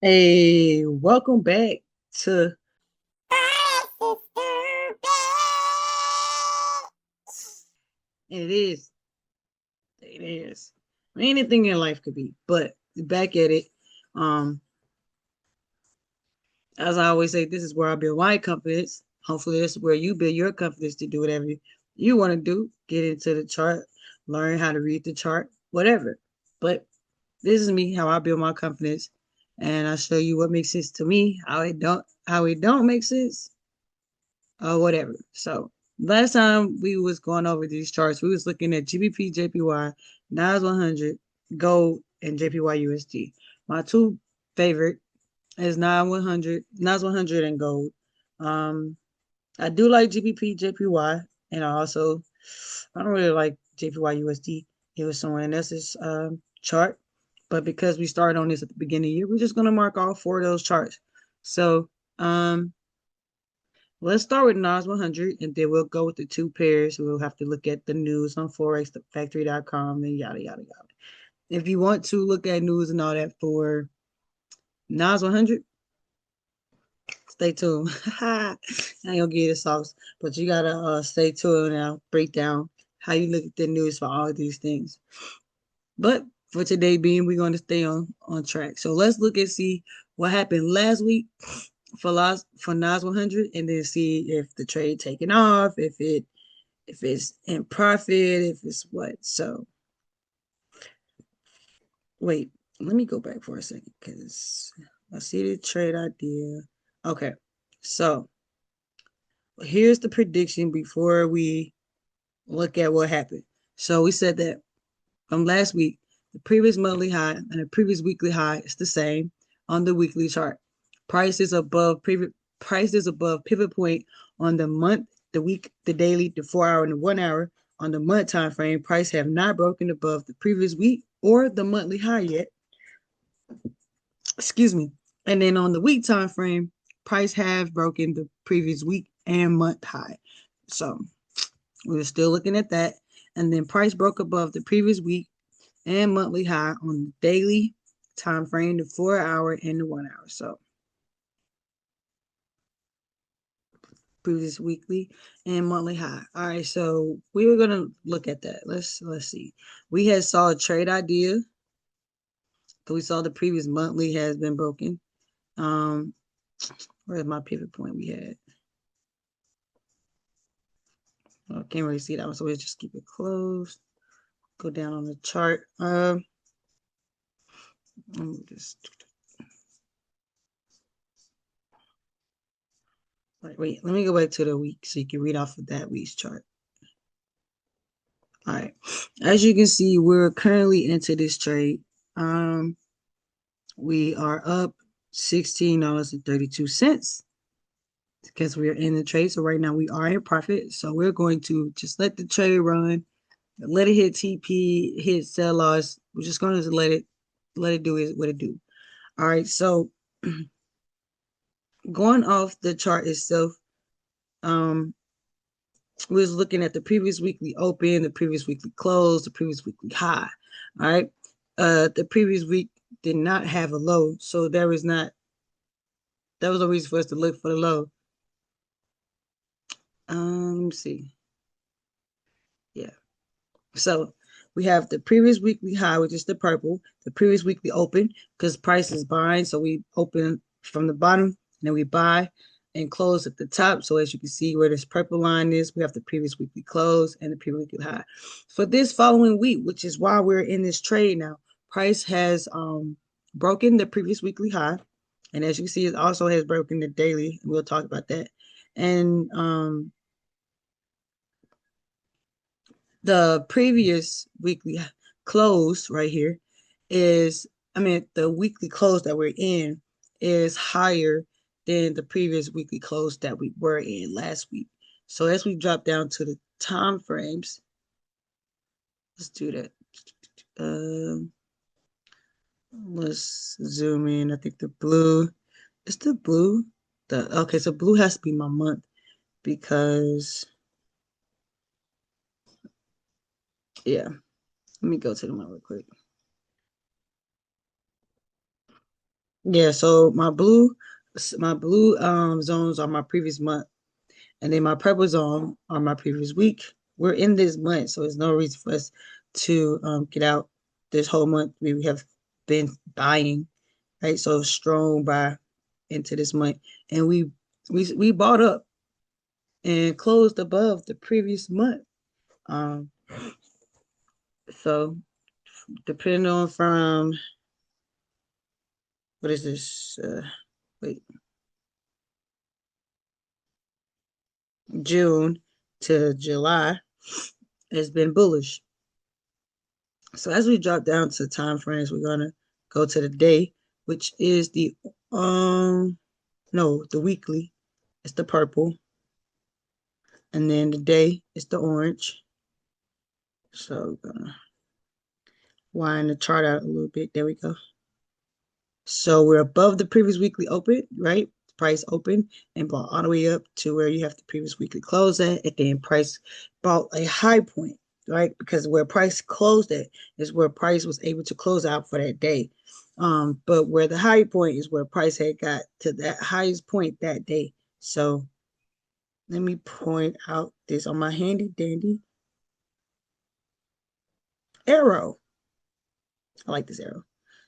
Hey, welcome back to it is. It is. Anything in life could be, but back at it. Um, as I always say, this is where I build my confidence. Hopefully, this is where you build your confidence to do whatever you want to do. Get into the chart, learn how to read the chart, whatever. But this is me, how I build my confidence, and I show you what makes sense to me, how it don't make sense, or whatever. So last time we was going over these charts, we was looking at GBP, JPY, Nas 100, gold, and JPY USD. My two favorite is Nas 100 and gold. Um, I do like GBP, JPY, and I don't really like JPY USD. It was someone else's chart, but because we started on this at the beginning of the year, we're just gonna mark all four of those charts. So um, let's start with Nas 100, and then we'll go with the two pairs. We'll have to look at the news on Forex, the factory.com, and yada, yada, yada. If you want to look at news and all that for Nas 100, stay tuned. I ain't gonna get the sauce, but you gotta stay tuned and I'll break down how you look at the news for all of these things. But for today being, we're going to stay on track. So let's look and see what happened last week for Nas 100, and then see if the trade taken off, if it's in profit, if it's what. So wait, let me go back for a second because I see the trade idea. Okay, so here's the prediction before we look at what happened. So we said that from last week, the previous monthly high and the previous weekly high is the same on the weekly chart. Prices above pivot point on the month, the week, the daily, the 4 hour, and the 1 hour. On the month time frame, price have not broken above the previous week or the monthly high yet. Excuse me. And then on the week time frame, price have broken the previous week and month high. So we're still looking at that. And then price broke above the previous week and monthly high on the daily time frame, the 4 hour and the 1 hour. So previous weekly and monthly high. All right, so we were gonna look at that. Let's see. We had saw a trade idea. So we saw the previous monthly has been broken. Um, where's my pivot point we had? I can't really see that one, so we'll just keep it closed. Go down on the chart. Let me just wait. Let me go back to the week so you can read off of that week's chart. All right. As you can see, we're currently into this trade. Um, we are up $16.32 because we are in the trade. So right now we are in profit. So we're going to just let the trade run, let it hit TP, hit sell loss. We're just going to let it do what it do. All right. So going off the chart itself, um, we was looking at the previous weekly open, the previous weekly close, the previous weekly high. All right. The previous week did not have a low, so there was no reason for us to look for the low. Let me see. Yeah. So we have the previous weekly high, which is the purple, the previous weekly open, because price is buying. So we open from the bottom and then we buy and close at the top. So as you can see where this purple line is, we have the previous weekly close and the previous weekly high. For this following week, which is why we're in this trade now, price has broken the previous weekly high. And as you see, it also has broken the daily. We'll talk about that. And the previous weekly close right here is, I mean, the weekly close that we're in is higher than the previous weekly close that we were in last week. So as we drop down to the time frames, let's do that. Um, let's zoom in. I think the blue is the blue. Okay, so blue has to be my month because yeah. Let me go to the month real quick. Yeah, so my blue zones are my previous month, and then my purple zone are my previous week. We're in this month, so there's no reason for us to get out this whole month. We have been buying, right? So strong buy into this month, and we bought up and closed above the previous month. Um, so depending on from what is this? Wait, June to July has been bullish. So as we drop down to time frames, we're gonna go to the day, which is the no, the weekly. It's the purple, and then the day is the orange. So gonna wind the chart out a little bit. There we go. So we're above the previous weekly open, right? Price open and bought all the way up to where you have the previous weekly close at, and then price bought a high point, right? Because where price closed at is where price was able to close out for that day. But where the high point is where price had got to that highest point that day. So let me point out this on my handy dandy arrow. I like this arrow.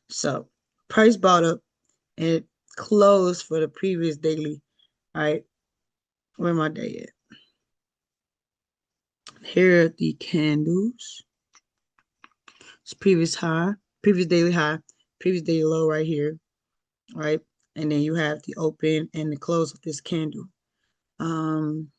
So price bought up and it closed for the previous daily. All right, where my day at? Here are the candles. It's previous high, previous daily high, previous daily low right here, right? And then you have the open and the close of this candle. Um,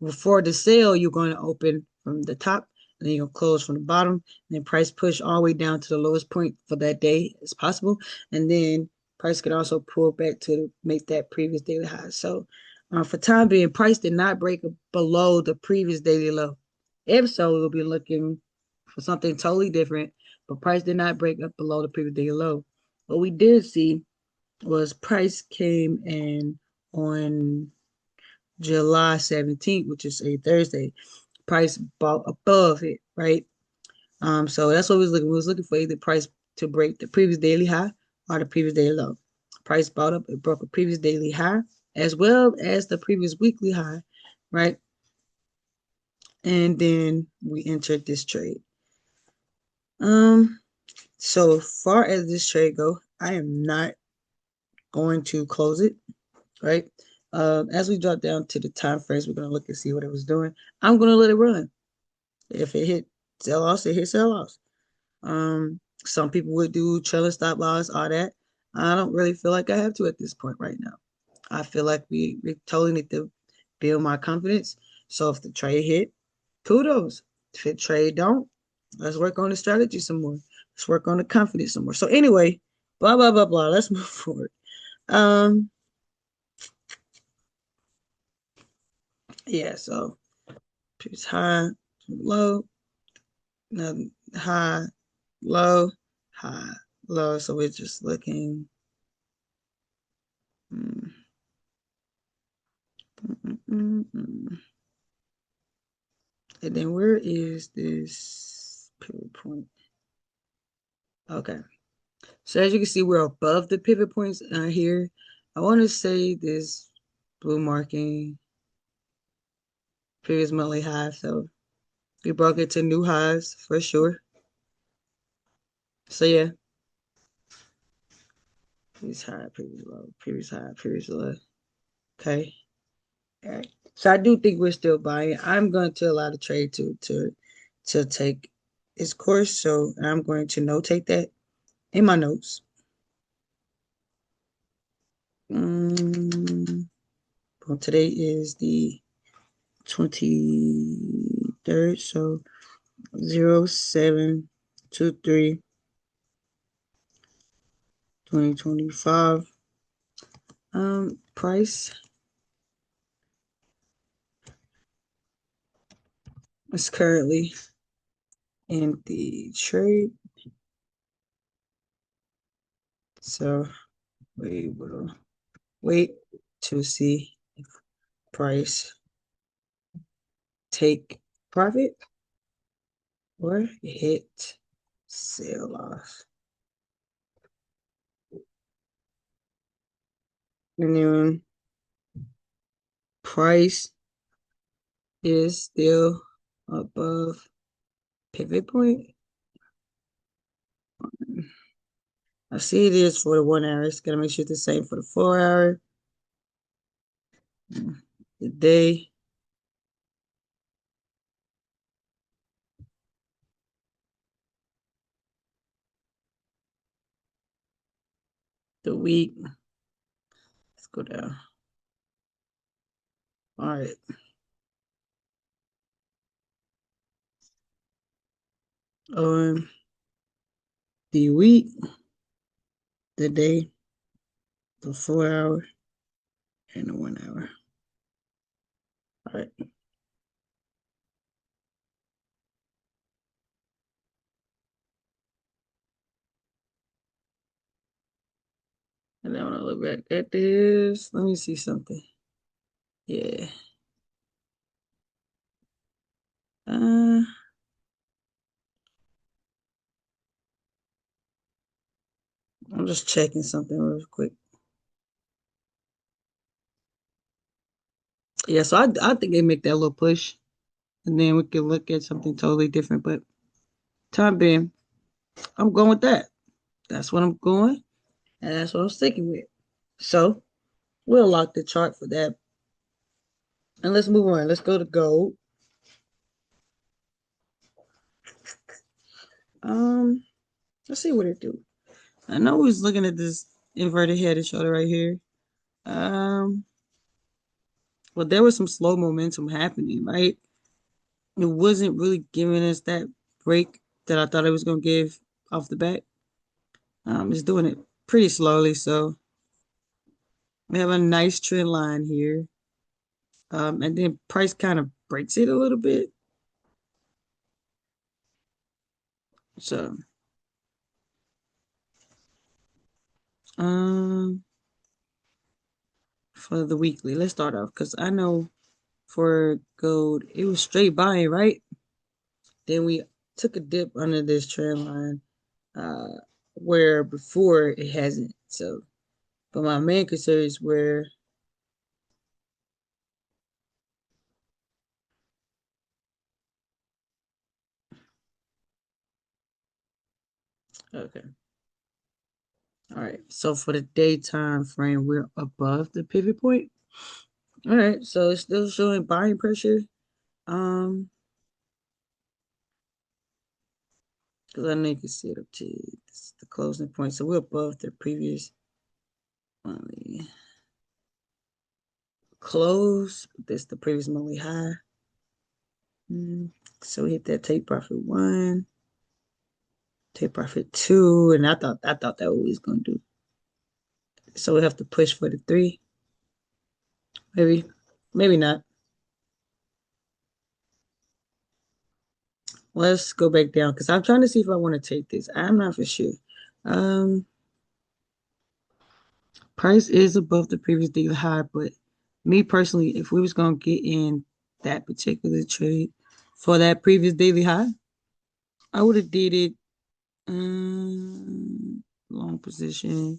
Before the sale, you're going to open from the top, and then you'll close from the bottom, and then price push all the way down to the lowest point for that day as possible, and then price could also pull back to make that previous daily high. So, for time being, price did not break below the previous daily low. If so, we'll be looking for something totally different. But price did not break up below the previous daily low. What we did see was price came in on July 17th, which is a Thursday. Price bought above it, right? So that's what we was looking. We was looking for either price to break the previous daily high or the previous daily low. Price bought up, it broke a previous daily high as well as the previous weekly high, right? And then we entered this trade. Um, so far as this trade go, I am not going to close it, right? As we drop down to the time frames, we're gonna look and see what it was doing. I'm gonna let it run. If it hit sell loss, it hit sell loss. Some people would do trailing stop loss, all that. I don't really feel like I have to at this point right now. I feel like we totally need to build my confidence. So if the trade hit, kudos. If it trade don't, let's work on the strategy some more. Let's work on the confidence some more. So anyway, blah blah blah blah. Let's move forward. Um, yeah. So it's high, low, high, low, high, low. So we're just looking. Mm, And then where is this pivot point? Okay. So as you can see, we're above the pivot points here. I want to say this blue marking previous monthly high. So we broke it to new highs for sure. So yeah, previous high, previous low, previous high, previous low. Okay. All right. So I do think we're still buying. I'm going to allow the trade to take its course. So I'm going to notate that in my notes. Well, today is the 23rd, so 0723 2025. Price is currently in the trade, so we will wait to see if price take profit or hit sell off. And then price is still above pivot point. I see it is for the 1 hour. It's gonna make sure it's the same for the 4 hour. The day. The week. Let's go down. All right. On the week, the day, the 4 hour, and the 1 hour. All right. And then when I look back at this, let me see something. Yeah. Uh, I'm just checking something real quick. Yeah, so I think they make that little push, and then we can look at something totally different. But time being, I'm going with that. That's what I'm going, and that's what I'm sticking with. So we'll lock the chart for that, and let's move on. Let's go to gold. Um, let's see what it do. I know we was looking at this inverted head and shoulder right here. Um, well, there was some slow momentum happening, right? It wasn't really giving us that break that I thought it was gonna give off the bat. It's doing it pretty slowly, so we have a nice trend line here. And then price kind of breaks it a little bit. So, um, for the weekly, let's start off because I know for gold it was straight buying, right? Then we took a dip under this trend line, uh, where before it hasn't. So, but my main concern is where. Okay. All right. So for the daytime frame, we're above the pivot point. All right. So it's still showing buying pressure. Um, because I know you can see it up to the closing point. So we're above the previous monthly close. This the previous monthly high. So we hit that take profit one, take profit two, and I thought that what we was gonna do. So we have to push for the three. Maybe, maybe not. Let's go back down because I'm trying to see if I want to take this. I'm not for sure. Um, Price is above the previous daily high, but me personally, if we was gonna get in that particular trade for that previous daily high, I would have did it long position.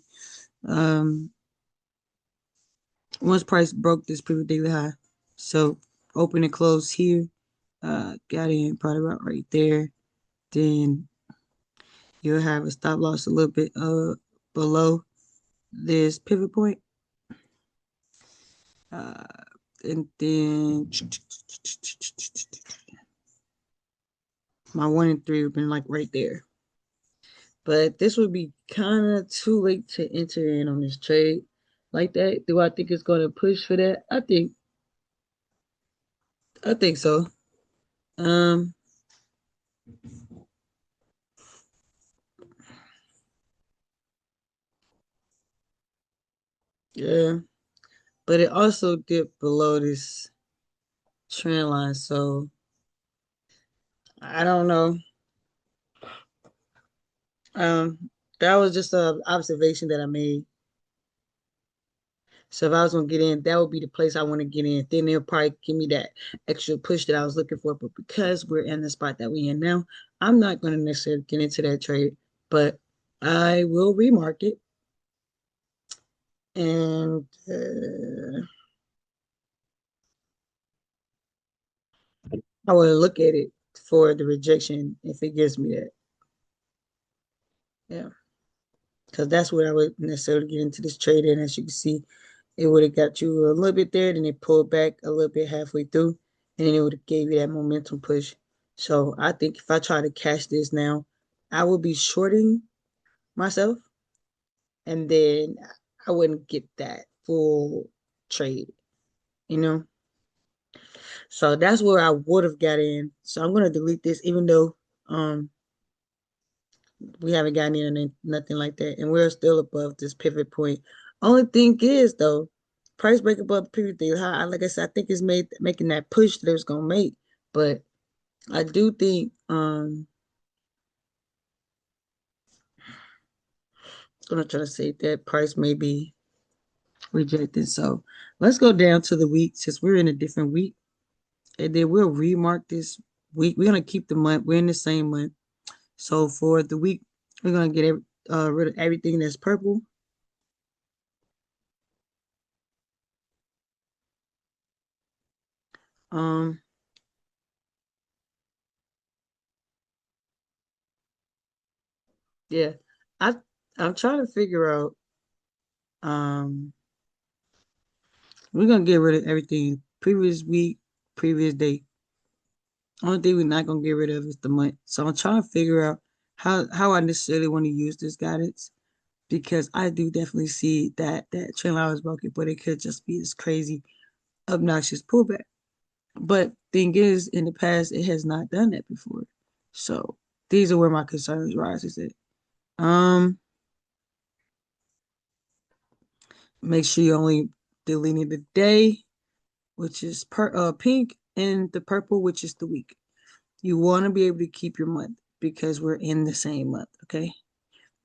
Um, Once price broke this previous daily high, so open and close here. Got in probably about right there. Then you'll have a stop loss a little bit below this pivot point. Uh, and then my 1 and 3 have been like right there. But this would be kind of too late to enter in on this trade like that. Do I think it's going to push for that? I think so. Um, yeah, but it also dipped below this trend line, so I don't know. That was just a observation that I made. So if I was gonna get in, that would be the place I want to get in. Then they'll probably give me that extra push that I was looking for. But because we're in the spot that we're in now, I'm not gonna necessarily get into that trade. But I will remark it. And I will look at it for the rejection if it gives me that. Yeah, because that's what I would necessarily get into this trade in. As you can see, it would have got you a little bit there, then it pulled back a little bit halfway through, and then it would have gave you that momentum push. So I think if I try to catch this now, I would be shorting myself, and then I wouldn't get that full trade, you know? So that's where I would have got in. So I'm gonna delete this, even though um we haven't gotten in nothing like that, and we're still above this pivot point. Only thing is though, price break above the previous day high. Like I said, I think it's making that push that it's gonna make, but I do think I'm gonna try to say that price may be rejected. So let's go down to the week since we're in a different week, and then we'll remark this week. We're gonna keep the month. We're in the same month. So for the week, we're gonna get rid of everything that's purple. Um, yeah, I I'm trying to figure out. Um, we're gonna get rid of everything previous week, previous day. Only thing we're not gonna get rid of is the month. So I'm trying to figure out how I necessarily want to use this guidance because I do definitely see that trend line was broken, but it could just be this crazy obnoxious pullback. But thing is, in the past, it has not done that before. So these are where my concerns rises at. Um, make sure you only deleting the day, which is pink, and the purple, which is the week. You want to be able to keep your month because we're in the same month. Okay.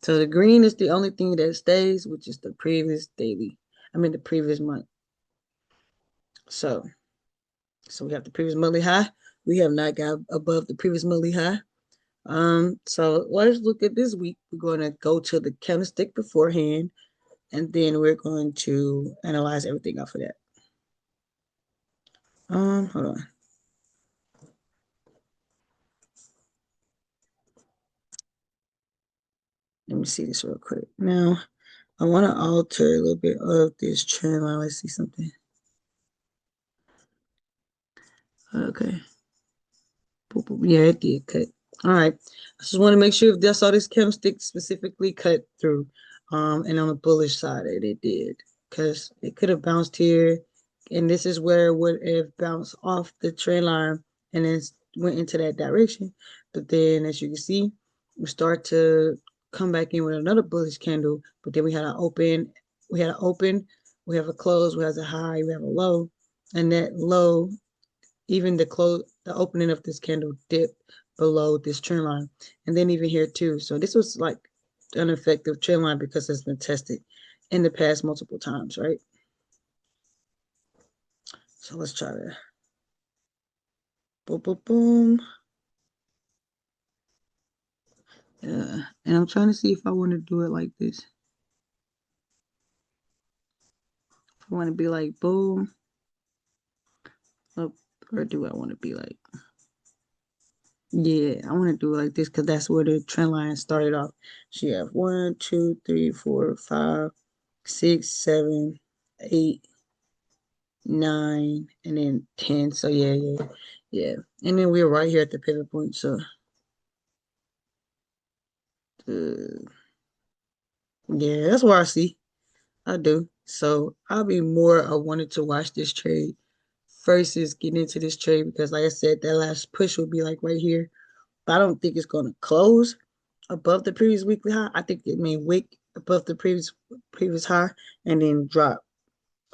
So the green is the only thing that stays, which is the previous daily. I mean the previous month. So so we have the previous monthly high. We have not got above the previous monthly high. So let's look at this week. We're going to go to the candlestick beforehand, and then we're going to analyze everything off of that. Hold on. Let me see this real quick. Now, I want to alter a little bit of this trend line. Let's see something. Okay. Boop, boop. Yeah, it did cut. All right. I just want to make sure if that's all this candlestick specifically cut through. And on the bullish side, it did. Because it could have bounced here. And this is where it would have bounced off the trend line and then went into that direction. But then as you can see, we start to come back in with another bullish candle. But then we had an open, we have a close, we have a high, we have a low. And that low, even the opening of this candle dipped below this trend line, and then even here too. So this was like an effective trend line because it's been tested in the past multiple times, right? So let's try that. Boom, boom, boom. And I'm trying to see if I want to do it like this. If I want to be like boom, up, or do I want to be like, yeah, I want to do it like this because that's where the trend line started off. So you have 1, 2, 3, 4, 5, 6, 7, 8, 9, and then 10. So yeah. And then we're right here at the pivot point. So uh, yeah, that's what I see. I do. So I'll be more I wanted to watch this trade versus getting into this trade because like I said, that last push will be like right here. But I don't think it's gonna close above the previous weekly high. I think it may wick above the previous high and then drop.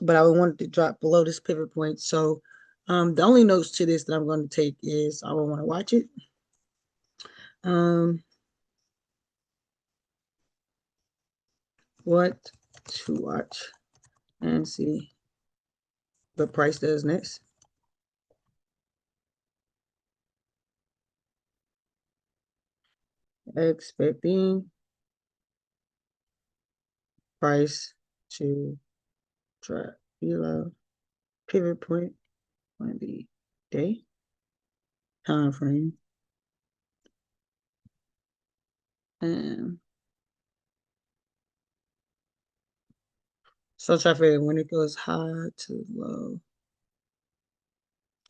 But I would want it to drop below this pivot point. So the only notes to this that I'm going to take is I will want to watch it. Um, what to watch and see what price does next. Expecting price to drop below pivot point on the day time frame. And so try to figure when it goes high to low.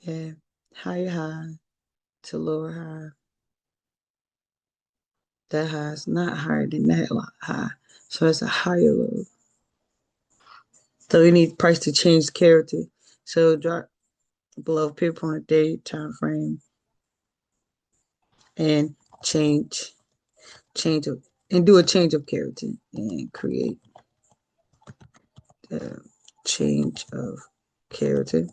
Yeah, higher high to lower high. That high is not higher than that high. So it's a higher low. So we need price to change character. So drop below pivot point day time frame and change change of and do a change of character and create the change of character.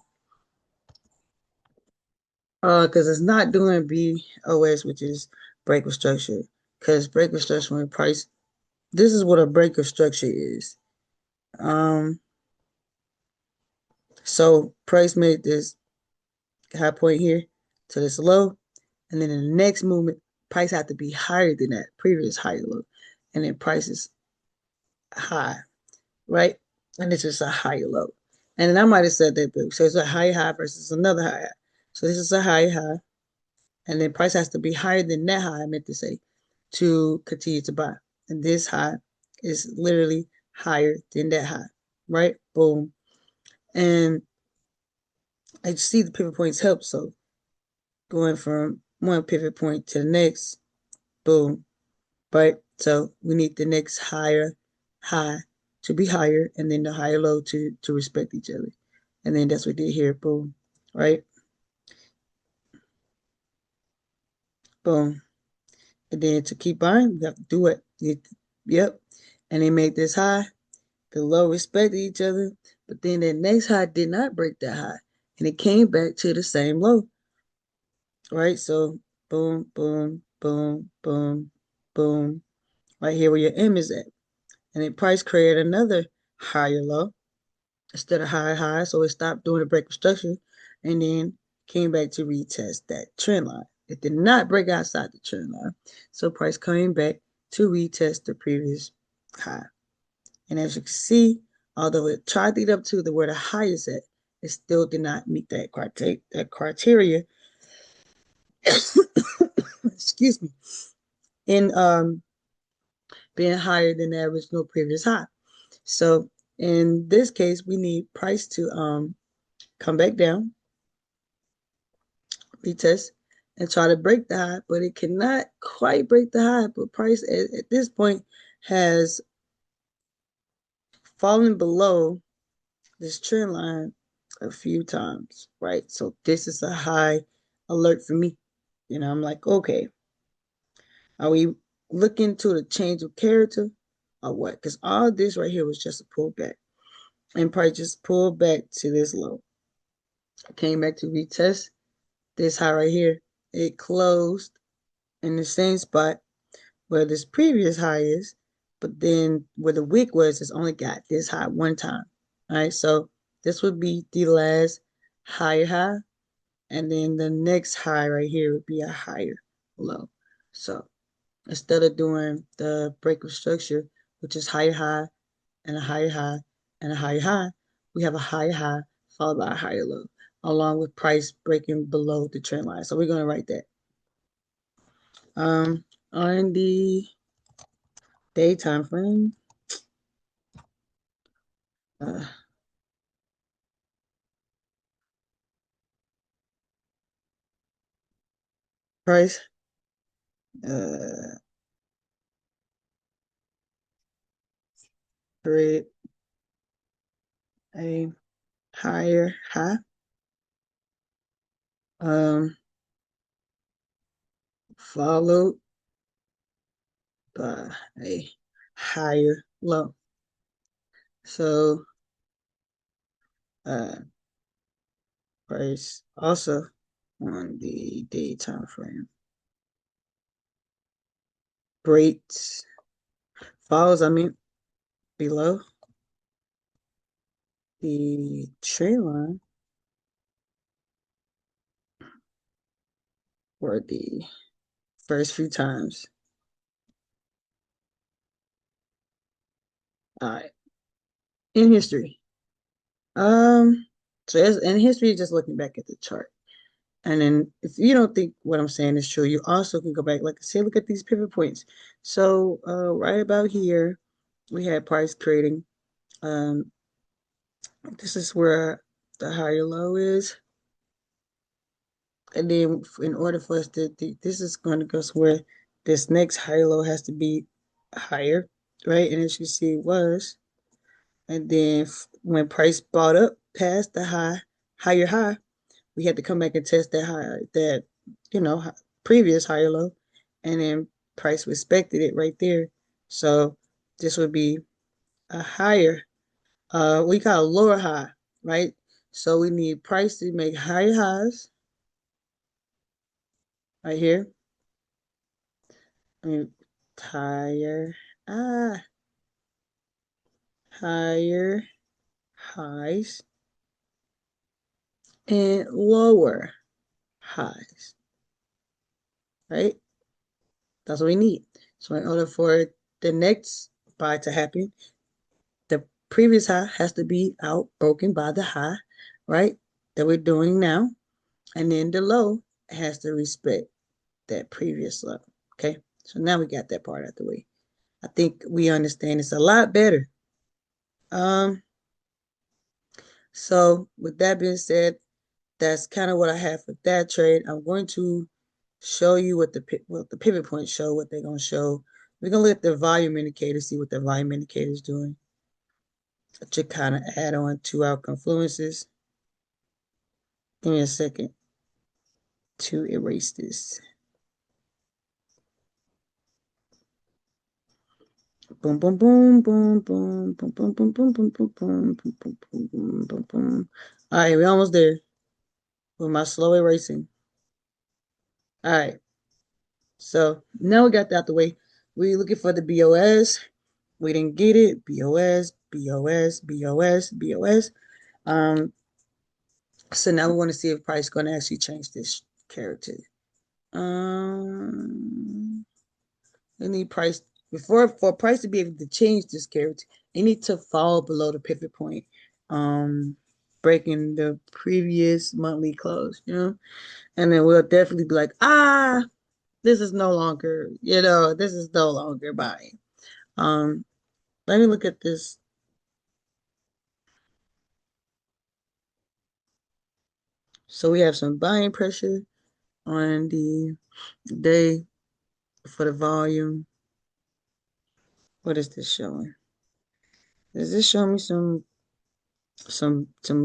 Because it's not doing BOS, which is break of structure. Because break of structure when price, this is what a break of structure is. Um, so price made this high point here to this low, and then in the next movement, price had to be higher than that previous higher low, and then price is high, right? And it's just a higher low. And then I might have said that, but so it's a high high versus another high high. So this is a high high, and then price has to be higher than that high, I meant to say, to continue to buy. And this high is literally higher than that high, right? Boom. And I see the pivot points help. So going from one pivot point to the next, boom, right? So we need the next higher high to be higher, and then the higher low to respect each other. And then that's what we did here, boom, right? Boom. And then to keep buying, we have to do it. Yep. And they made this high. The low respected each other. But then the next high did not break that high. And it came back to the same low. Right? So boom, boom, boom, boom, boom. Right here where your M is at. And then price created another higher low instead of higher high. So it stopped doing the break of structure and then came back to retest that trend line. It did not break outside the trend line. So price coming back to retest the previous high. And as you can see, although it tried to get up to where the high is at, it still did not meet that criteria. Excuse me. In being higher than the original previous high. So in this case, we need price to come back down, retest, and try to break the high, but it cannot quite break the high. But price at this point has fallen below this trend line a few times, right? So this is a high alert for me. I'm like, okay, are we looking to the change of character or what? Because all this right here was just a pullback. And price just pulled back to this low. I came back to retest this high right here. It closed in the same spot where this previous high is, but then where the wick was, it's only got this high one time. All right, so this would be the last higher high, and then the next high right here would be a higher low. So instead of doing the break of structure, which is higher high and a higher high and a higher high, we have a higher high followed by a higher low, along with price breaking below the trend line. So we're going to write that. On the day time frame, uh, price uh, create a higher high, um, followed by a higher low. So uh, price also on the day time frame breaks follows. I mean below the trend line for the first few times. All right. in history. Um, so as in history, just looking back at the chart. And then if you don't think what I'm saying is true, you also can go back, like I said, look at these pivot points. So right about here, we had price creating. Um, this is where the higher low is. And then in order for us to, this is going to go somewhere, this next higher low has to be higher, right? And as you see, it was. And then when price bought up past the higher high, we had to come back and test that high, that, you know, previous higher low. And then price respected it right there. So this would be a higher, we call a lower high, right? So we need price to make higher highs right here. I mean, higher, ah, higher highs and lower highs, right? That's what we need. So in order for the next buy to happen, the previous high has to be out broken by the high, right? That we're doing now. And then the low has to respect that previous low. Okay. So now we got that part out the way. I think we understand it's a lot better. Um, so with that being said, that's kind of what I have for that trade. I'm going to show you what the pivot points show, what they're going to show. We're going to look at the volume indicator, see what the volume indicator is doing. To kind of add on to our confluences. Give me a second to erase this. Boom, boom, boom, boom, boom, boom, boom, boom, boom, boom, boom, boom, boom, boom, boom, boom, boom. All right, we're almost there with my slow erasing. All right, so now we got that out the way. We're looking for the BOS. We didn't get it. BOS, BOS, BOS, BOS. So now we want to see if price is going to actually change this character. We need price for price to be able to change this character. It need to fall below the pivot point, breaking the previous monthly close. And then we'll definitely be like, this is no longer, this is no longer buying. Let me look at this. So we have some buying pressure on the day for the volume. What is this showing? Does this show me some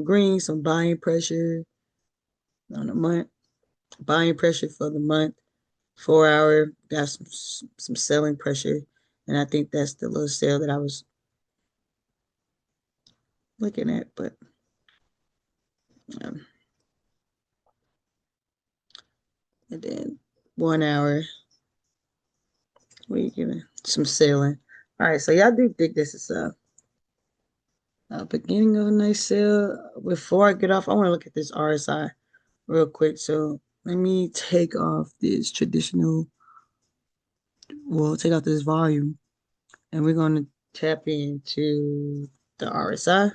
green, some buying pressure on the month? Buying pressure for the month. 4 hour, got some selling pressure, and I think that's the little sale that I was looking at. But um, and then 1 hour, what are you giving? Some selling. All right, so y'all do think this is a beginning of a nice sale. Before I get off, I want to look at this RSI real quick. So let me take off this traditional. Well, take out this volume, and we're going to tap into the RSI,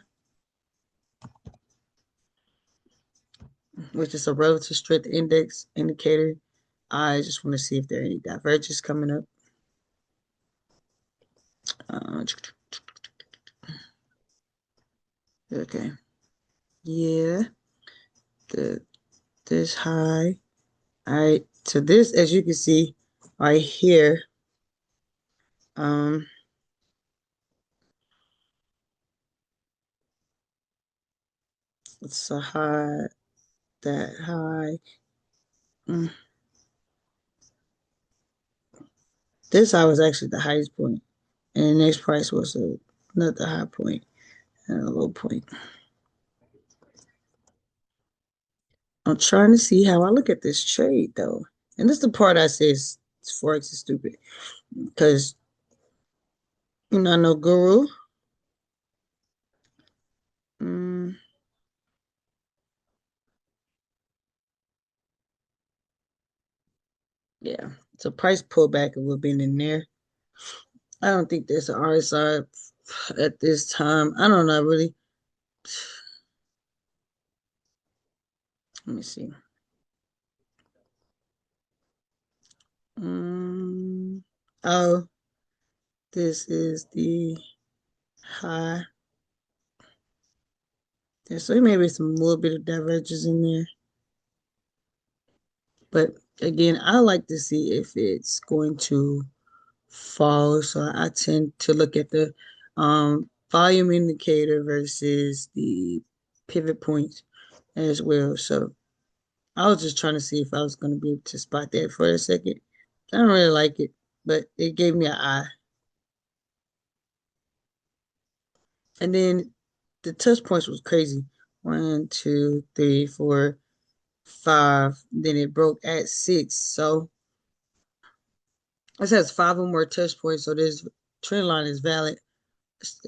which is a relative strength index indicator. I just want to see if there are any divergences coming up. Okay. Yeah. The this high. All right. So this, as you can see, right here, um, it's a high. That high. Mm. This high was actually the highest point, and the next price was another high point and a low point. I'm trying to see how I look at this trade though, and this is the part I say Forex is stupid because I know guru. Mm, yeah, so price pullback will be in there. I don't think there's an RSI at this time. I don't know really. Let me see. Um, oh, this is the high. Yeah, so maybe some little bit of divergence in there. But again, I like to see if it's going to fall. So I tend to look at the volume indicator versus the pivot points as well. So I was just trying to see if I was going to be able to spot that for a second. I don't really like it, but it gave me an eye. And then the touch points was crazy. One, two, three, four, five. Then it broke at six. So it says five or more touch points. So this trend line is valid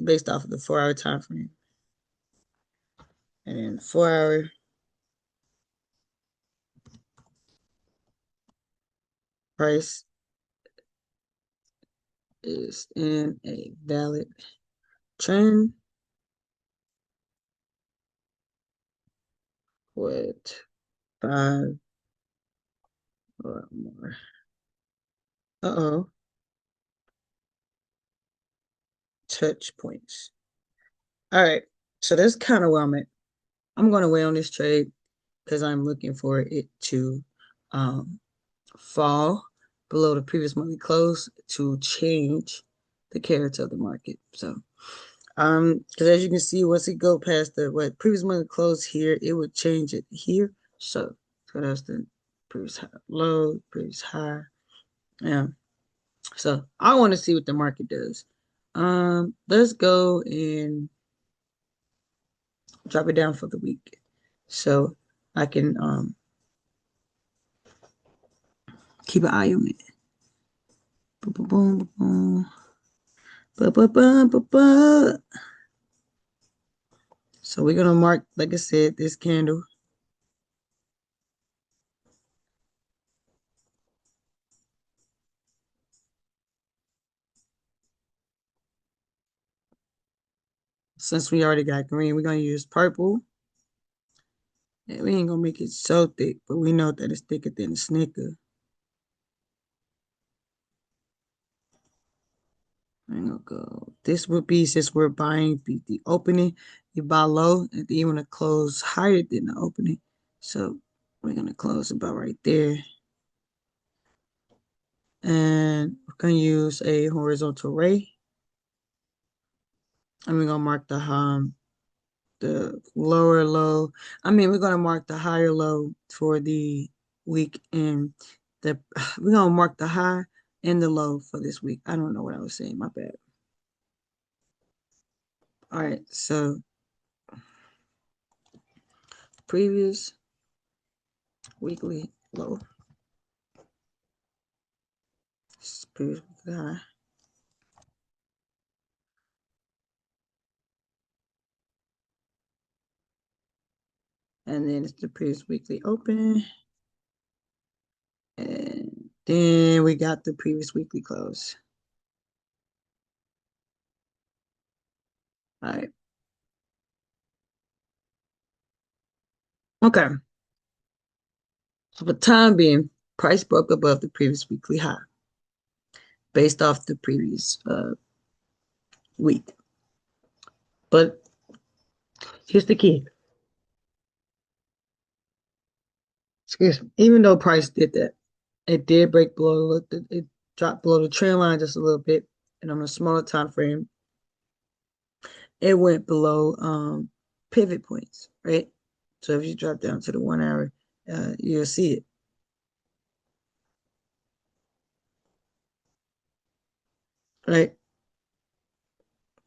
based off of the 4 hour time frame. And then 4 hour price is in a valid trend with five or more. Uh-oh. Touch points. All right. So that's kind of where I'm at. I'm going to wait on this trade because I'm looking for it to um, fall below the previous monthly close to change the character of the market. So, because as you can see, once it go past the previous monthly close here, it would change it here. So that's the previous high, low, previous high. Yeah. So I want to see what the market does. Let's go and drop it down for the week, so I can keep an eye on it. Boom, boom, boom, boom. Ba, ba, ba, ba, ba. So we're gonna mark, like I said, this candle. Since we already got green, we're gonna use purple. And we ain't gonna make it so thick, but we know that it's thicker than a Snicker. I'm gonna go. This would be, since we're buying the opening, you buy low, and then you want to close higher than the opening. So we're gonna close about right there. And we're gonna use a horizontal ray. And we're gonna mark the lower low. I mean, we're gonna mark the higher low for the week, and the we're gonna mark the high and the low for this week. I don't know what I was saying. My bad. All right, so previous weekly low, previous weekly high, and then it's the previous weekly open, and then we got the previous weekly close. All right. Okay. So for the time being, price broke above the previous weekly high based off the previous week. But here's the key. Excuse me. Even though price did that, it did break below. It dropped below the trend line just a little bit, and on a smaller time frame, it went below pivot points, right? So if you drop down to the 1 hour, you'll see it, right?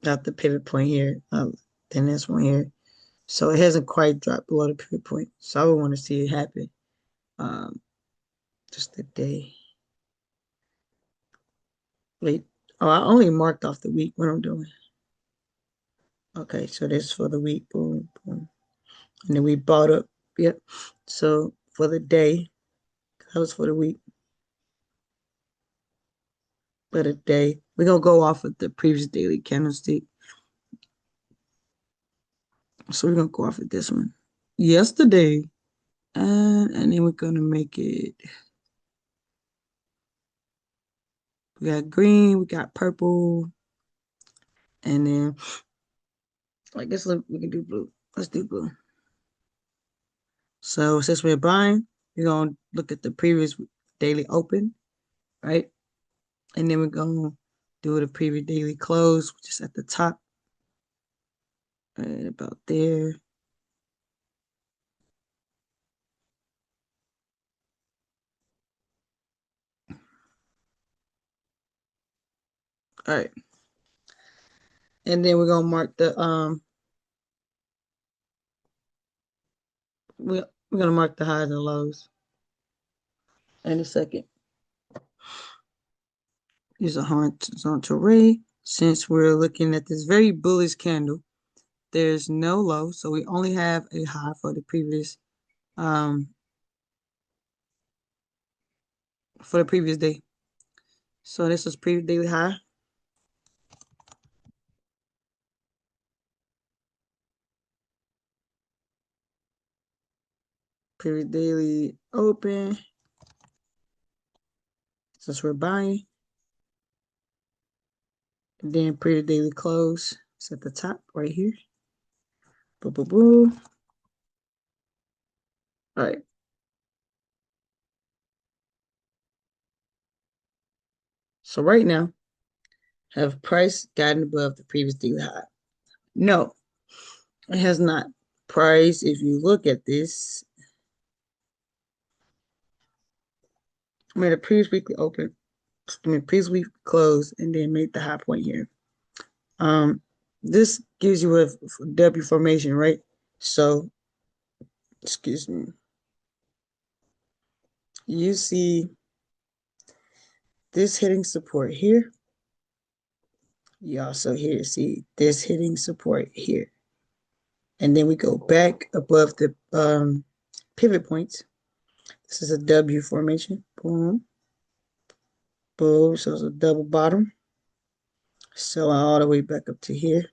Not the pivot point here, then this one here. So it hasn't quite dropped below the pivot point. So I would want to see it happen. Um, just the day. Wait. Oh, I only marked off the week. What I'm doing. Okay, so this is for the week. Boom, boom. And then we bought up. Yep. So for the day, that was for the week. For the day, we're gonna go off of the previous daily candlestick. So we're gonna go off of this one. Yesterday. And then we're gonna make it. We got green, we got purple, and then I guess we can do blue. Let's do blue. So since we're buying, we're gonna look at the previous daily open, right? And then we're gonna do the previous daily close, which is at the top, right about there. All right. And then we're gonna mark the we're gonna mark the highs and lows in a second. Use a horizontal ray. Since we're looking at this very bullish candle, there's no low, so we only have a high for the previous um day. So this is previous daily high, previous daily open. Since we're buying, and then previous daily close. It's at the top right here. Boom, boom, boom. All right. So right now, have price gotten above the previous daily high? No, it has not. Price, if you look at this, made a previous weekly open, previous week close, and then made the high point here. Um, this gives you a W formation, right? So, excuse me. You see this hitting support here. You also here see this hitting support here. And then we go back above the pivot points. This is a W formation. Boom. Boom. So it's a double bottom. So all the way back up to here.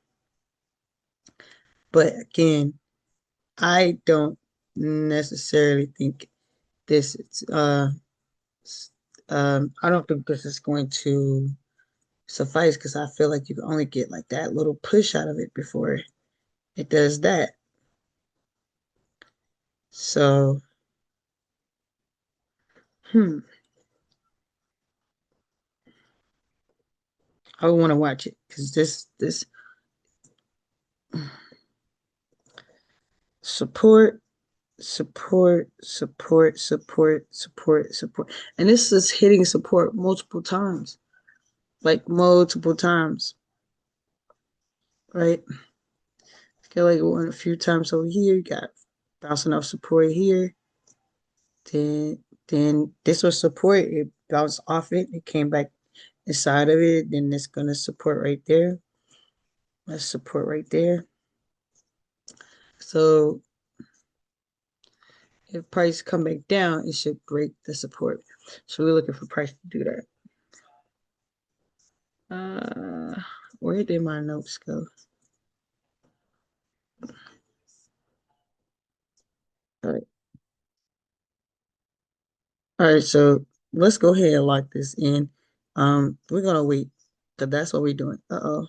But again, I don't necessarily think this is I don't think this is going to suffice because I feel like you can only get like that little push out of it before it does that. So, I would want to watch it because this support, support, and this is hitting support multiple times, like multiple times, right? I feel like one a few times over here, you got bouncing off support here. Then this was support. It bounced off it. It came back inside of it. Then it's gonna support right there. Let's support right there. So if price come back down, it should break the support. So we're looking for price to do that. Where did my notes go? All right. All right, so let's go ahead and lock this in. We're gonna wait because that's what we're doing. Uh-oh.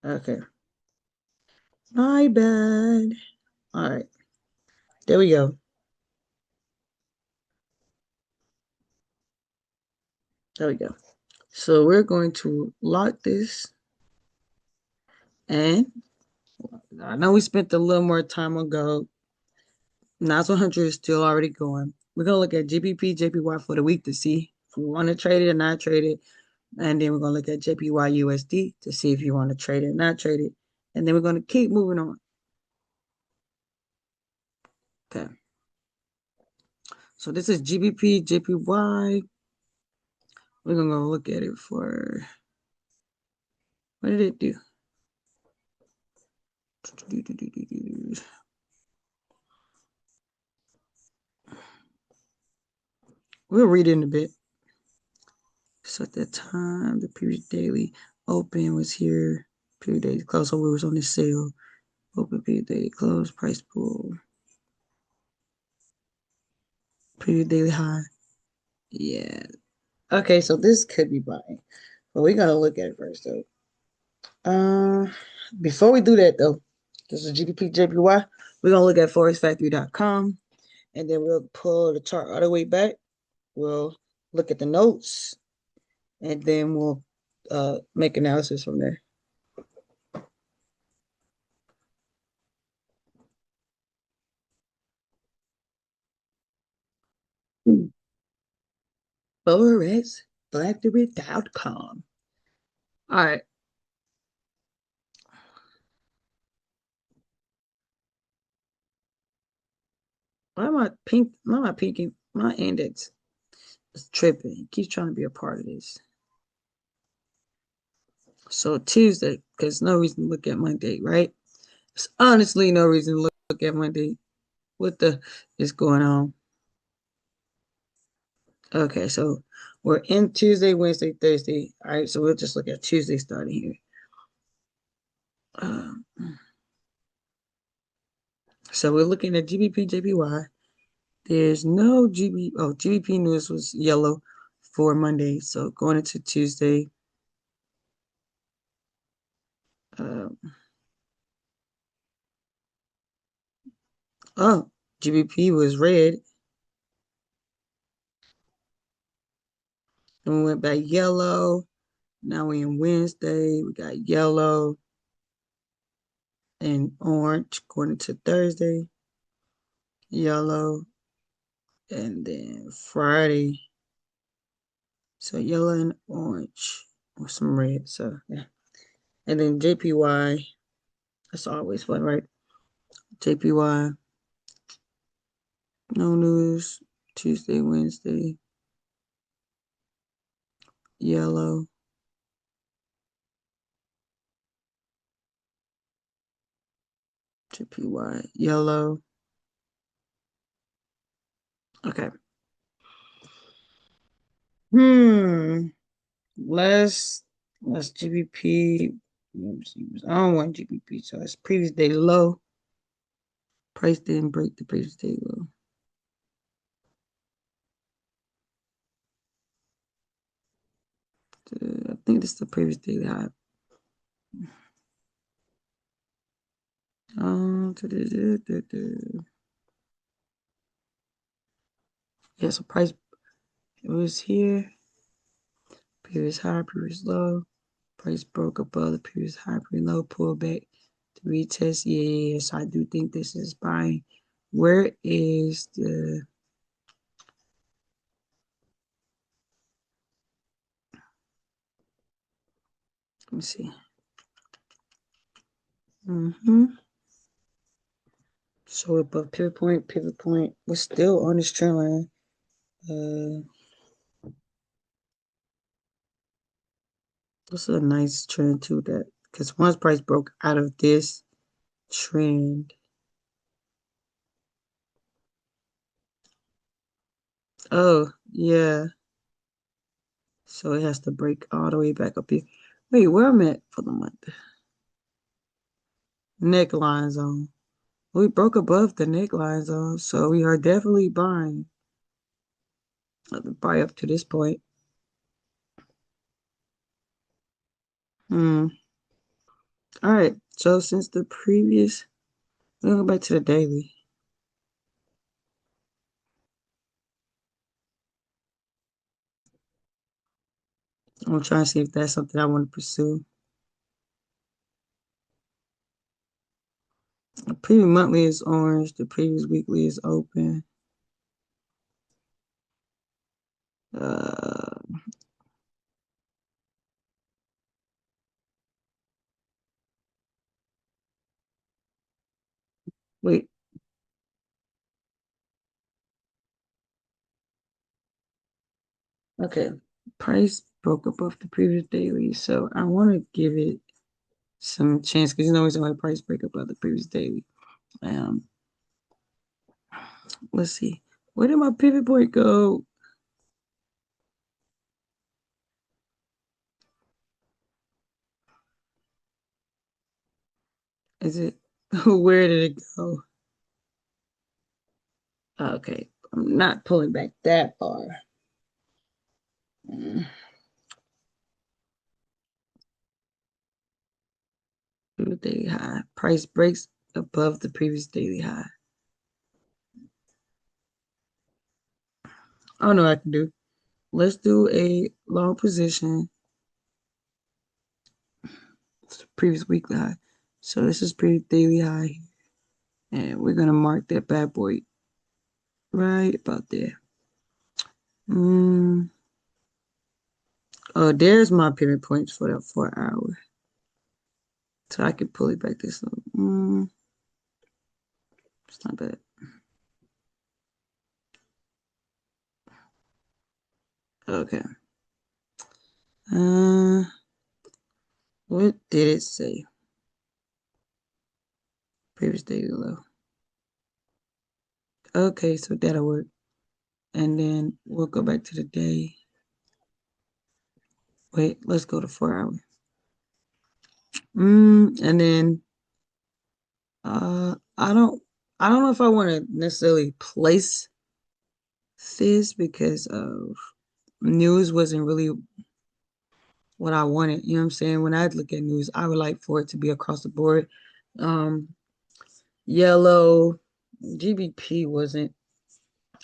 Okay. My bad. All right. There we go. There we go. So we're going to lock this, and I know we spent a little more time ago. NAS 100 is still already going. We're gonna look at GBP, JPY for the week to see if we want to trade it or not trade it. And then we're going to look at JPY USD to see if you want to trade it or not trade it. And then we're going to keep moving on. Okay. So this is GBP, JPY. We're going to go look at it for, what did it do? We'll read it in a bit. So at that time, the previous daily open was here. Previous daily close, so we was on the sale. Open previous daily close, price pool. Previous daily high. Yeah. Okay, so this could be buying. But we're gonna look at it first though. Uh, Before we do that though, this is GBP JPY. We're gonna look at forexfactory.com and then we'll pull the chart all the way back. We'll look at the notes and then we'll make analysis from there. Forexfactory.com. All right. Why am I pink? Why am I pinking? My index is tripping. It keeps trying to be a part of this. So Tuesday, because no reason to look at Monday, right? There's honestly no reason to look at Monday. What the is going on? Okay, so we're in Tuesday, Wednesday, Thursday. All right, so we'll just look at Tuesday starting here. Um, so we're looking at GBP JPY. There's no GB. Oh, GBP news was yellow for Monday. So going into Tuesday. Um, oh, GBP was red. Then we went back yellow. Now we in Wednesday. We got yellow and orange going into Thursday. Yellow. And then Friday. So yellow and orange with some red. So yeah. And then JPY. That's always fun, right? JPY. No news. Tuesday, Wednesday. Yellow. JPY. Yellow. Okay. Hmm. Let's GBP. I don't want GBP, so it's previous day low. Price didn't break the previous day low. I think this is the previous daily high. Yeah, so price it was here. Previous high, previous low. Price broke above the previous high, previous low, pull back to retest. Yeah, so I do think this is buying. Where is the let me see. So above pivot point. We're still on this trend line. This is a nice trend too. That because once price broke out of this trend, oh yeah, so it has to break all the way back up here. Wait, where am I at for the month? Neckline zone. We broke above the neckline zone, so we are definitely buying. Buy up to this point. Hmm. All right. So since the previous, we'll go back to the daily. I'm trying to see if that's something I want to pursue. The previous monthly is orange. The previous weekly is open. Uh, Wait. Okay. Price broke above the previous daily, so I want to give it some chance because you know it's like price break above the previous daily. Um, let's see. Where did my pivot point go? Is it? Where did it go? Okay, I'm not pulling back that far. Mm, daily high. Price breaks above the previous daily high. I don't know what I can do. Let's do a long position. It's the previous weekly high. So this is previous daily high. And we're gonna mark that bad boy right about there. Mm. Oh, there's my pivot points for that 4 hour. So I can pull it back this little. It's not bad. Okay. Uh, what did it say? Previous daily low. Okay, so that'll work. And then we'll go back to the day. Wait, let's go to 4 hour. And then I don't know if I want to necessarily place this because of news wasn't really what I wanted. You know what I'm saying? When I look at news, I would like for it to be across the board. Um, Yellow, GBP wasn't.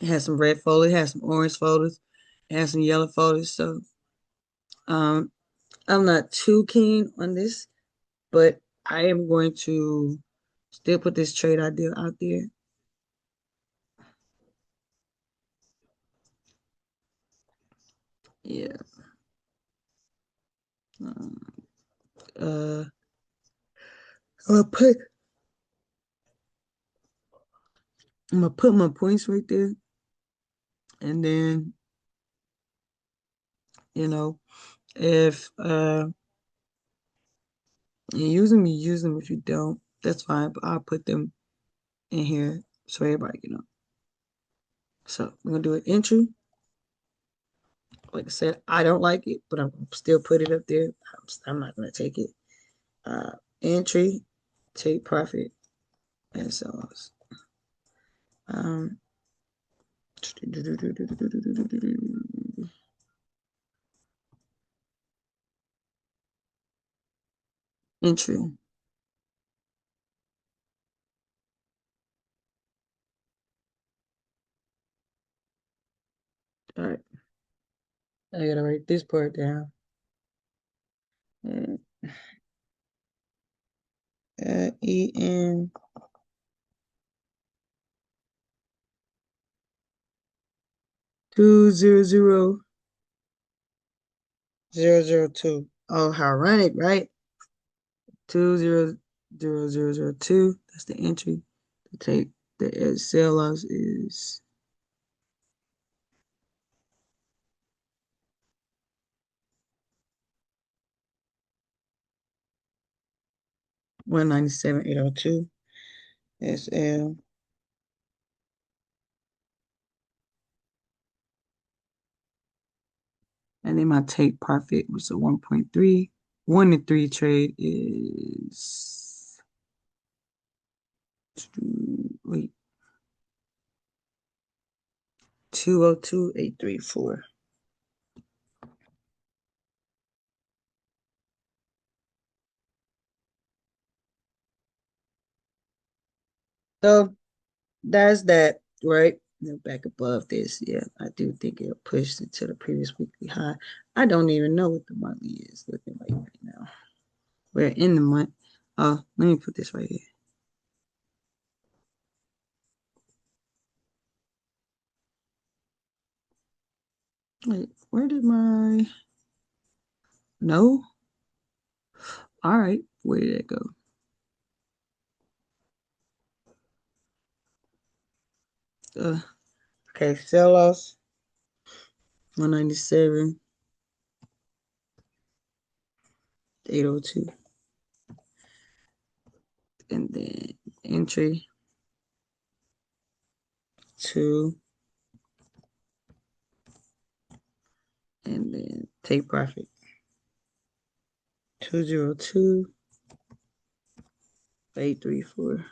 It had some red folders, it had some orange folders, it had some yellow folders. So um, I'm not too keen on this, but I am going to still put this trade idea out there. Yeah. Um, uh, I'm gonna put I'm gonna put my points right there, and then you know if you use them, you use them. If you don't, that's fine. But I'll put them in here so everybody can know. So we're gonna do an entry. Like I said, I don't like it, but I'm still put it up there. I'm not gonna take it. Uh, Entry, take profit, and sell loss. Um, Entry. All right, I gotta write this part down. EN 200,002. Oh, how ironic, right? 200,002. That's the entry. To take the sell loss is 197,802. SL. And then my take profit was a 1.3. 1 to 3 trade is wait 202,834. So that's that, right? Back above this, yeah, I do think it'll push into the previous weekly high. I don't even know what the monthly is looking like right now. We're in the month. Oh, let me put this right here. Wait, where did my no? All right, where did it go? Uh, okay, sell loss 197, 802, and then entry 2, and then take profit 202, 834.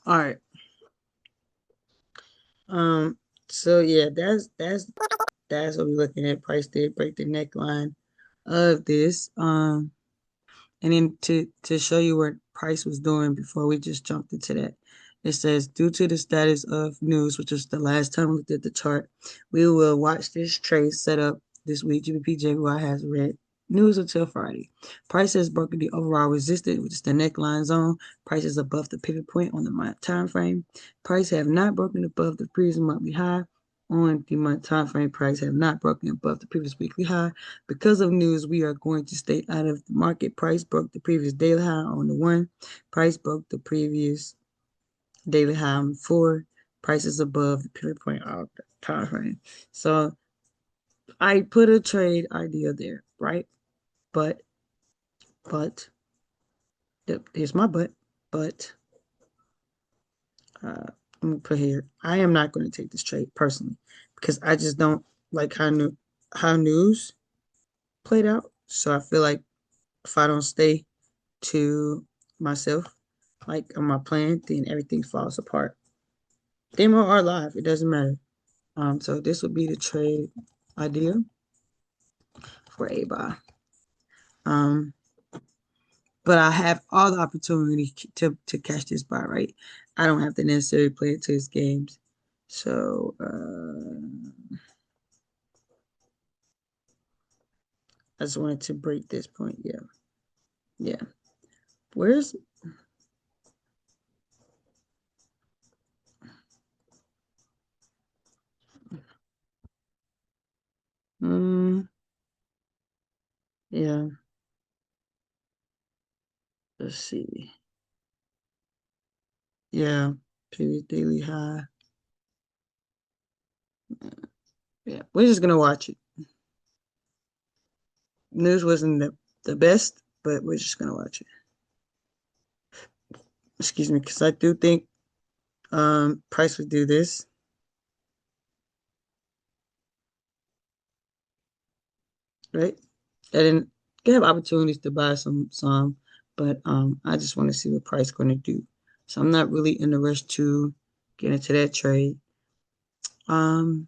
All right. Um. So yeah, that's what we're looking at. Price did break the neckline of this. And then to show you what price was doing before we just jumped into that, it says due to the status of news, which was the last time we looked at the chart, we will watch this trade set up this week. GBP JPY has read news until Friday. Price has broken the overall resistance, which is the neckline zone. Price is above the pivot point on the time frame. Price have not broken above the previous monthly high on the month time frame. Price have not broken above the previous weekly high. Because of news, we are going to stay out of the market. Price broke the previous daily high on the 1. Price broke the previous daily high on the 4. Price is above the pivot point of the time frame. So I put a trade idea there, right? But, here's my but, I'm gonna put here, I am not going to take this trade personally because I just don't like how news played out. So I feel like if I don't stay to myself, like on my plan, then everything falls apart. Demo or live, it doesn't matter. So this would be the trade idea for a buy. Um, but I have all the opportunity to catch this buy, right? I don't have to necessarily play it to his games. So I just wanted to break this point. Yeah. Yeah. Where's yeah, let's see. Yeah, previous daily high. Yeah, we're just gonna watch it. News wasn't the best, but we're just gonna watch it. Excuse me, because I do think price would do this, right? I didn't have opportunities to buy some, but I just want to see what price going to do. So I'm not really in the rush to get into that trade. Um,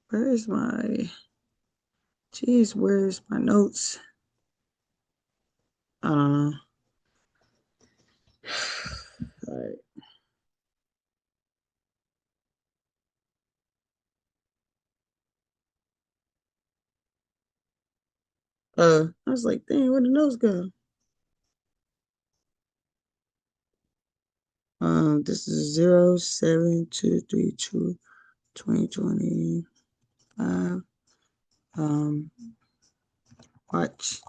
where is my geez, where's my notes? I don't know. All right. I was like, dang, where the notes go? This is 07/2/32 2025. Um, watch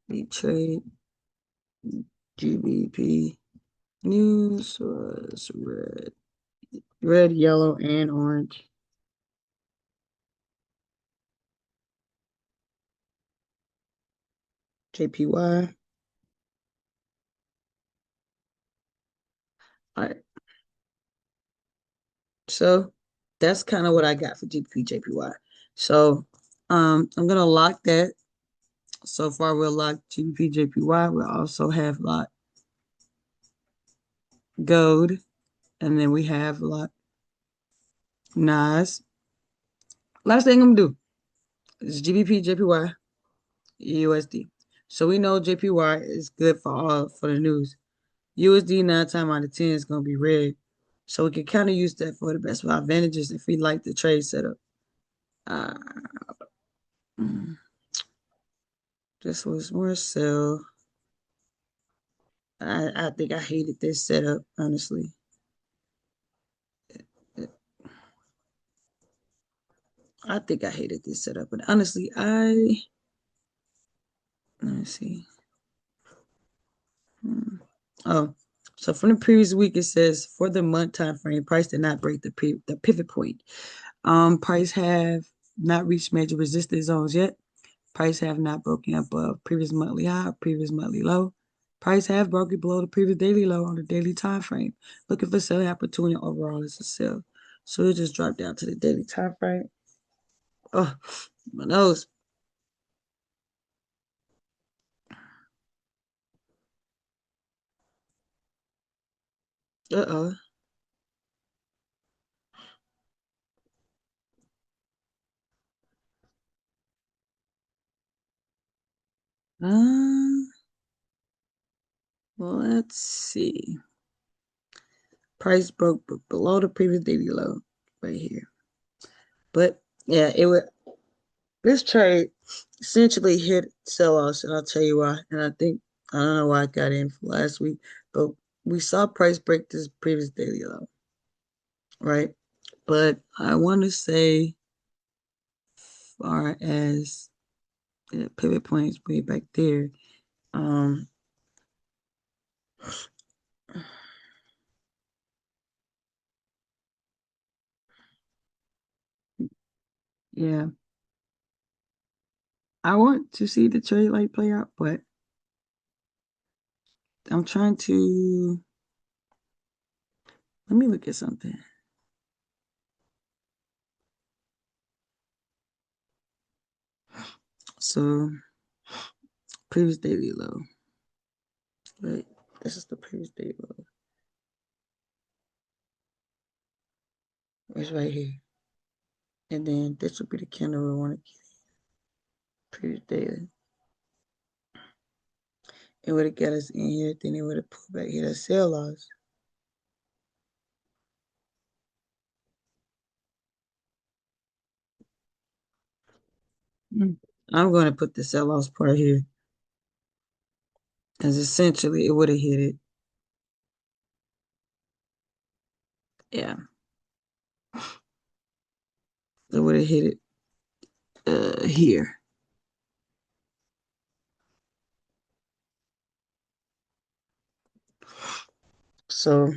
the trade GBP. News was red, yellow, and orange. JPY. All right. So that's kind of what I got for GBP JPY. So I'm gonna lock that. So far we'll lock GBP JPY. We'll also have locked gold, and then we have locked NAS. Last thing I'm gonna do is GBP JPY USD. So we know JPY is good for the news. USD 9 times out of 10 is gonna be red. So we can kind of use that for the best of our advantages if we like the trade setup. Uh, this was more sell. I think I hated this setup, honestly. I think I hated this setup, but honestly, let me see. Oh, so from the previous week, it says for the month time frame, price did not break the pivot point. Price have not reached major resistance zones yet. Price have not broken above previous monthly high, previous monthly low. Price have broken below the previous daily low on the daily time frame. Looking for selling opportunity overall is a sell. So it just dropped down to the daily time frame. Oh, my nose. Uh-oh. Uh, well, let's see. Price broke below the previous daily low right here. But yeah, it would this trade essentially hit sell offs, and I'll tell you why. And I don't know why I got in for last week, but we saw price break this previous daily low, right? But I want to say, far as pivot points way back there, um, yeah, I want to see the trade like play out, but I'm trying to let me look at something. So previous daily low, right? This is the previous daily low. It's right here. And then this would be the candle we want to get previous daily. It would have got us in here, then it would have pulled back here. That sell loss. I'm going to put the sell loss part here because essentially it would have hit it. Yeah, it would have hit it here. So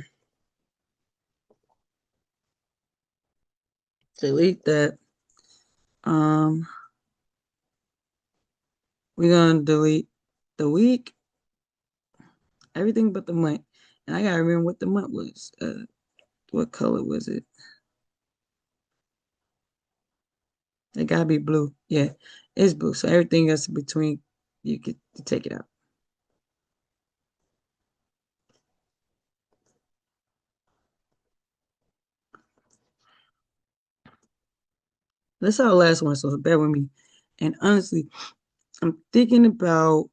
delete that. Um, we're gonna delete the week, everything but the month. And I gotta remember what the month was. What color was it? It gotta be blue. Yeah, it's blue. So everything else in between, you could take it out. That's our last one, so bear with me. And honestly, I'm thinking about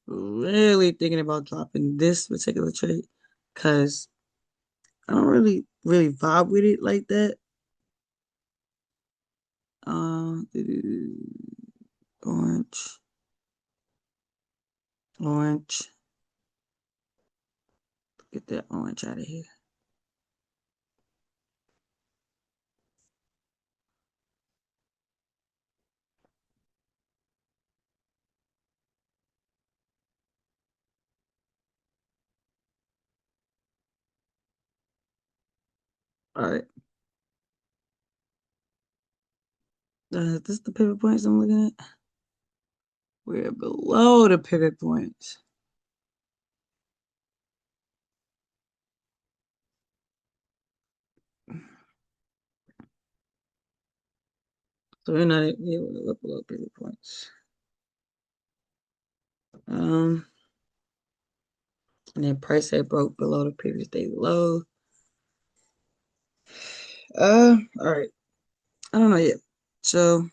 really thinking about dropping this particular trade because I don't really vibe with it like that. Um, orange, orange. Get that orange out of here. All right. This the pivot points I'm looking at. We're below the pivot points. So we're not yeah, we're below pivot points. Um, and then price had broke below the previous day low. All right. I don't know yet. So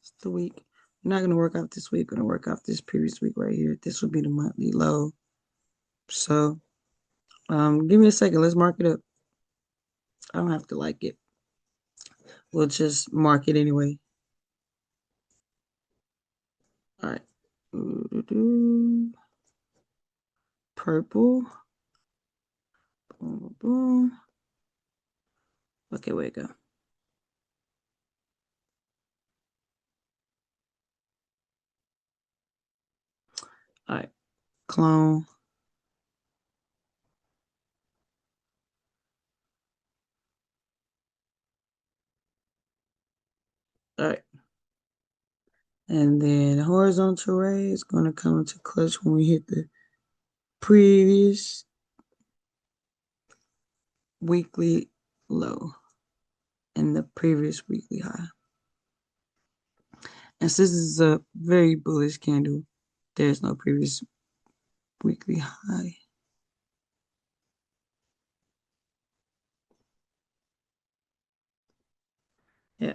it's the week. We're not gonna work out this week. We're gonna work out this previous week right here. This will be the monthly low. So give me a second. Let's mark it up. I don't have to like it. We'll just mark it anyway. All right. Purple. Boom, boom, boom. Okay, where it go? All right. Clone. All right. And then horizontal ray is going to come into clutch when we hit the previous weekly low and the previous weekly high. And since this is a very bullish candle, There's no previous weekly high. Yeah.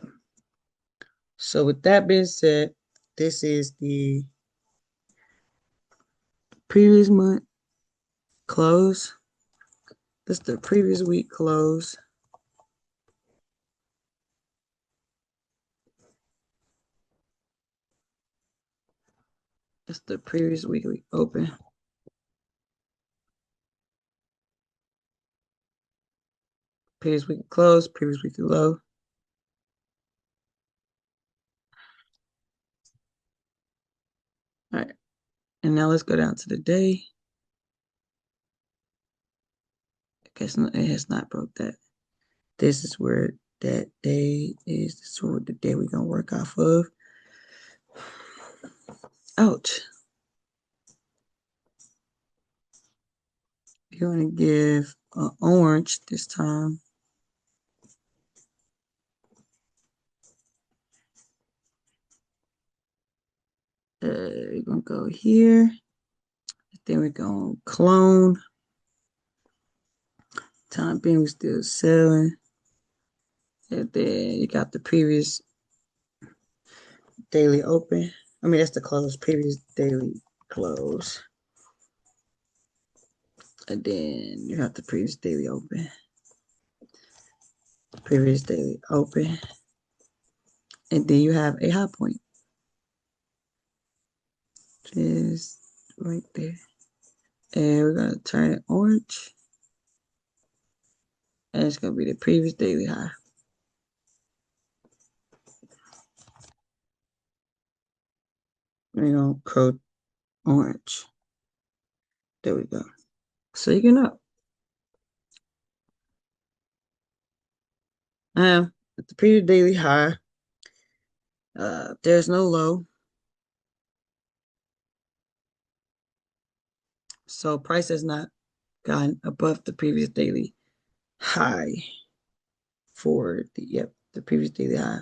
So with that being said, this is the previous month close. This is the previous week close. That's the previous weekly open. Previous week close, previous weekly low. All right. And now let's go down to the day. I guess it has not broke that. This is where that day is. This is where the day we're gonna work off of. Ouch. You're gonna give an orange this time. We're gonna go here. Then we're gonna clone. Time being, we're still selling. And then you got the previous daily open. I mean, that's the close, previous daily close. And then you have the previous daily open. Previous daily open. And then you have a high point. Just right there. And we're going to turn it orange. And it's going to be the previous daily high. We're going to code orange. There we go. So you can up. Now, at the previous daily high, there's no low. So price has not gone above the previous daily high for the previous daily high.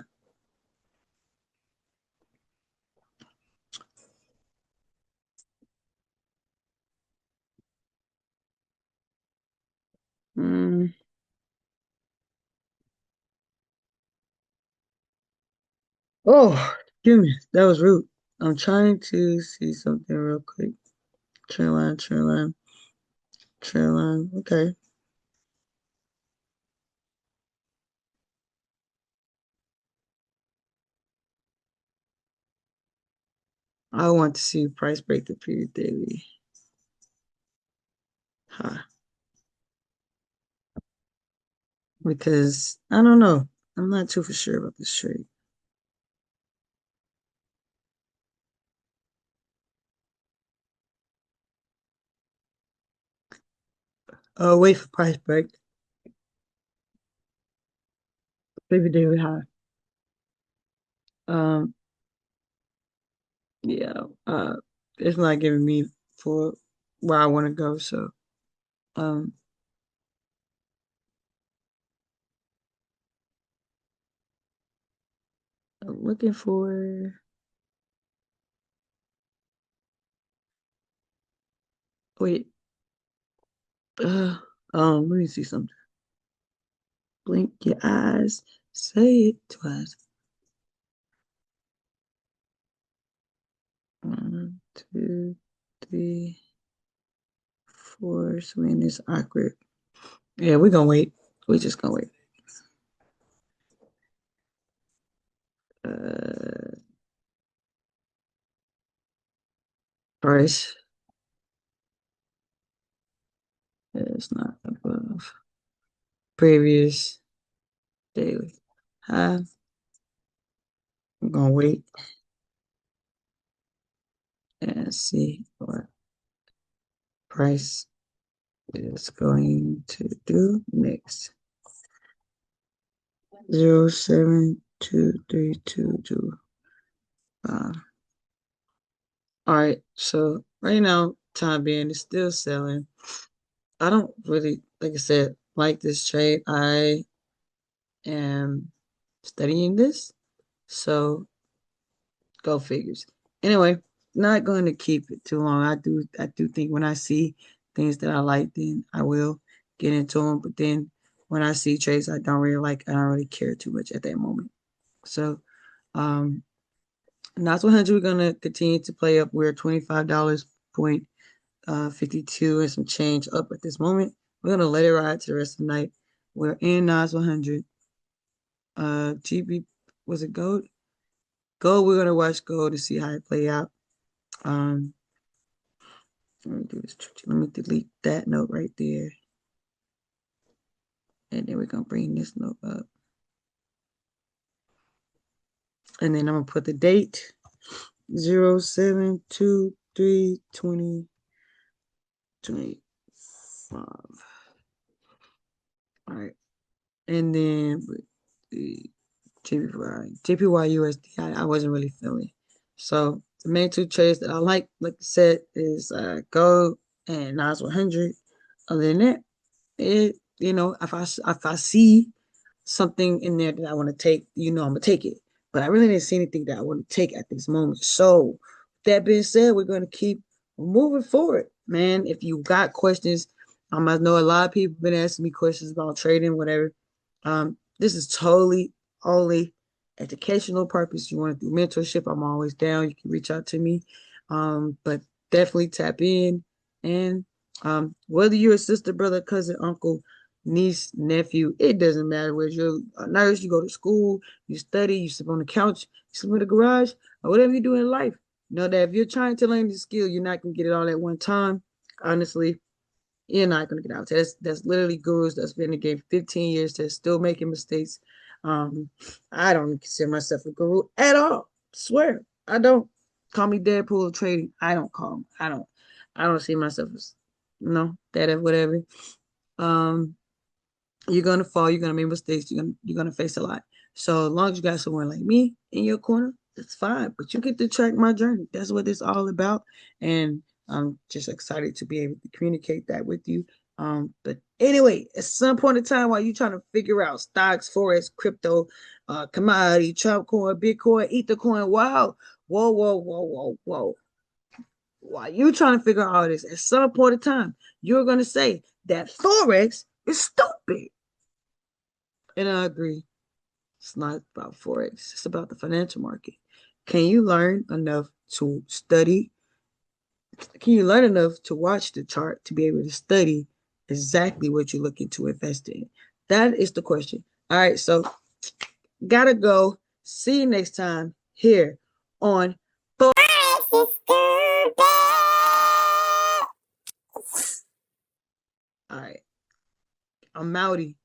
Mm. Oh, excuse me. That was rude. I'm trying to see something real quick. Trend line, trend line, trend line. Okay. I want to see price break the previous daily high because I don't know. I'm not too for sure about this trade. Oh, wait for price break. Previous daily high. Um, yeah. It's not giving me for where I want to go. So, um, I'm looking for. Wait. Uh, let me see something. Blink your eyes. Say it twice. 1, 2, 3, 4. Swing is awkward. Yeah, we're gonna wait. We're just gonna wait. Uh, price is not above previous daily high. I'm gonna wait and see what price is going to do next. 0.72322. All right, so right now, time being, it's still selling. I don't really, like I said, like this trade. I am studying this, so go figures. Anyway, not going to keep it too long. I do think when I see things that I like, then I will get into them. But then when I see trades I don't really like, I don't really care too much at that moment. So, NOS 100, we're gonna continue to play up. We're $25 point 52 and some change up at this moment. We're gonna let it ride to the rest of the night. We're in NOS 100. GB, was it gold? Gold, we're gonna watch gold to see how it play out. Um, let me do this. Let me delete that note right there. And then we're gonna bring this note up. And then I'm gonna put the date 07/2/3/2025. All right. And then the JPY USD, I wasn't really feeling. So the main two trades that I like I said, is gold and NOS 100. Other than that, if I see something in there that I want to take, I'm gonna take it. But I really didn't see anything that I want to take at this moment. So that being said, we're gonna keep moving forward, man. If you got questions, I know a lot of people have been asking me questions about trading, whatever. This is totally only educational purpose. You want to do mentorship, I'm always down. You can reach out to me. But definitely tap in. And whether you're a sister, brother, cousin, uncle, niece, nephew, it doesn't matter. Whether you're a nurse, you go to school, you study, you sleep on the couch, you sleep in the garage, or whatever you do in life. Know that if you're trying to learn the skill, you're not gonna get it all at one time. Honestly, you're not gonna get out. That's literally gurus that's been in the game for 15 years that's still making mistakes. I don't consider myself a guru at all. Swear, I don't. Call me Deadpool of trading. I don't call him. I don't see myself as that or whatever. Um, you're gonna fall, you're gonna make mistakes, you're gonna face a lot. So as long as you got someone like me in your corner, that's fine. But you get to track my journey. That's what it's all about. And I'm just excited to be able to communicate that with you. But anyway, at some point in time while you're trying to figure out stocks, forex, crypto, commodity, Trump coin, Bitcoin, Ether coin, wow, whoa, whoa, whoa, whoa, whoa. While you trying to figure out all this, at some point in time, you're gonna say that forex is stupid. And I agree. It's not about Forex. It's about the financial market. Can you learn enough to study? Can you learn enough to watch the chart to be able to study exactly what you're looking to invest in? That is the question. All right, so gotta go. See you next time here on Forex. All right, I'm Mouty.